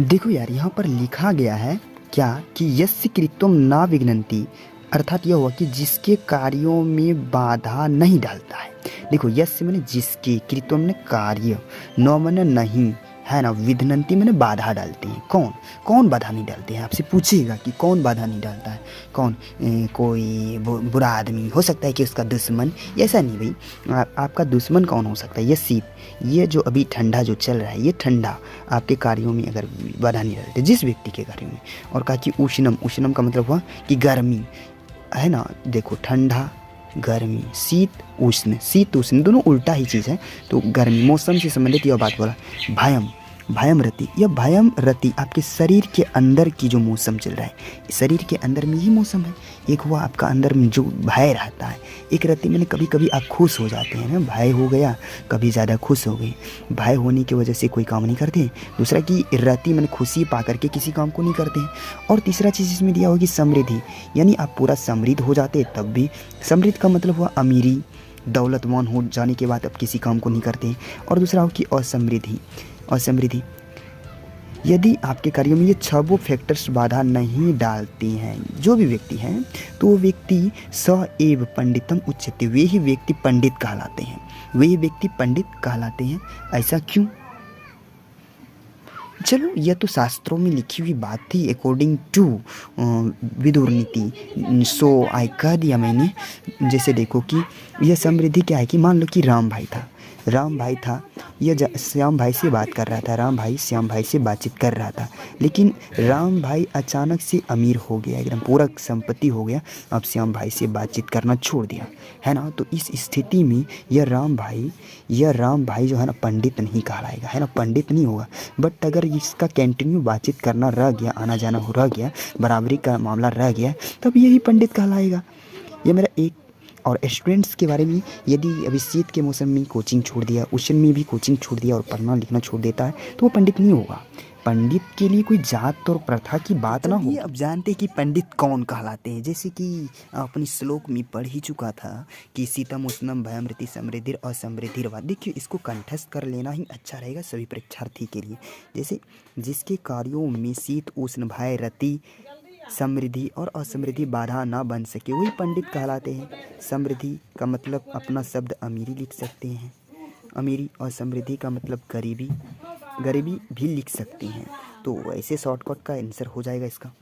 देखो यार, यहाँ पर लिखा गया है क्या कि यस्य कृत्यम ना विघ्नन्ति, अर्थात यह हुआ कि जिसके कार्यों में बाधा नहीं डालता है। देखो, यस्य मैंने जिसके, कृत्यम ने कार्य, न मैंने नहीं, है ना, विघ्नन्ति मैंने बाधा डालते हैं। कौन कौन बाधा नहीं डालते हैं, आपसे पूछेगा कि कौन बाधा नहीं डालता है। कौन? कोई बुरा आदमी हो सकता है कि उसका दुश्मन, ऐसा नहीं भाई। आपका दुश्मन कौन हो सकता है? ये शीत, ये जो अभी ठंडा जो चल रहा है, ये ठंडा आपके कार्यों में अगर बाधा नहीं डालते, जिस व्यक्ति के कार्यों में। और कहा कि उष्णम, उष्णम का मतलब हुआ कि गर्मी, है ना। देखो, ठंडा, गर्मी, शीत उष्ण दोनों उल्टा ही चीज़ है। तो गर्मी, मौसम से संबंधित यह बात बोला। भयम, भयम रति, यह भयम रति आपके शरीर के अंदर की जो मौसम चल रहा है, शरीर के अंदर में ही मौसम है। एक हुआ आपका अंदर में जो भय रहता है, एक रति मैंने कभी कभी आप खुश हो जाते हैं ना, भय हो गया, कभी ज़्यादा खुश हो गए, भय होने की वजह से कोई काम नहीं करते। दूसरा कि रति मैंने खुशी पा करके किसी काम को नहीं करते हैं। और तीसरा चीज़ इसमें दिया होगी समृद्धि, यानी आप पूरा समृद्ध हो जाते तब भी। समृद्ध का मतलब हुआ अमीरी, दौलतवान हो जाने के बाद आप किसी काम को नहीं करते। और दूसरा हो कि असमृद्धि, असमृद्धि यदि आपके कार्यों में ये छह फैक्टर्स बाधा नहीं डालते हैं जो भी व्यक्ति हैं, तो वो व्यक्ति स एव पंडितम उच्यते, वे ही व्यक्ति पंडित कहलाते हैं, वे ही व्यक्ति पंडित कहलाते हैं। ऐसा क्यों? चलो, यह तो शास्त्रों में लिखी हुई बात थी, अकॉर्डिंग टू विदुर नीति, सो आई कह दिया मैंने। जैसे देखो कि यह समृद्धि क्या है कि मान लो कि राम भाई था, राम भाई था, यह श्याम भाई से बात कर रहा था, राम भाई श्याम भाई से बातचीत कर रहा था, लेकिन राम भाई अचानक से अमीर हो गया, एकदम पूरा संपत्ति हो गया, अब श्याम भाई से बातचीत करना छोड़ दिया, है ना। तो इस स्थिति में यह राम भाई जो है ना, पंडित नहीं कहलाएगा, है ना, पंडित नहीं होगा। बट अगर इसका कंटिन्यू बातचीत करना रह गया, आना जाना हो रह गया, बराबरी का मामला रह गया, तब यही पंडित कहलाएगा। ये मेरा एक। और स्टूडेंट्स के बारे में, यदि अभी शीत के मौसम में कोचिंग छोड़ दिया, उष्ण में भी कोचिंग छोड़ दिया और पढ़ना लिखना छोड़ देता है, तो वो पंडित नहीं होगा। पंडित के लिए कोई जात और प्रथा की बात ना हो। अब जानते हैं कि पंडित कौन कहलाते हैं। जैसे कि अपनी श्लोक में पढ़ ही चुका था कि शीतम उष्णम भयम रति समृद्धिर असमृद्धिर्वा। देखिए, इसको कंठस्थ कर लेना ही अच्छा रहेगा सभी परीक्षार्थी के लिए। जैसे जिसके कार्यों में शीत उष्ण भय रति समृद्धि और असमृद्धि बाधा ना बन सके, वही पंडित कहलाते हैं। समृद्धि का मतलब अपना शब्द अमीरी लिख सकते हैं, अमीरी, और समृद्धि का मतलब गरीबी, गरीबी भी लिख सकते हैं। तो ऐसे शॉर्टकट का आंसर हो जाएगा इसका।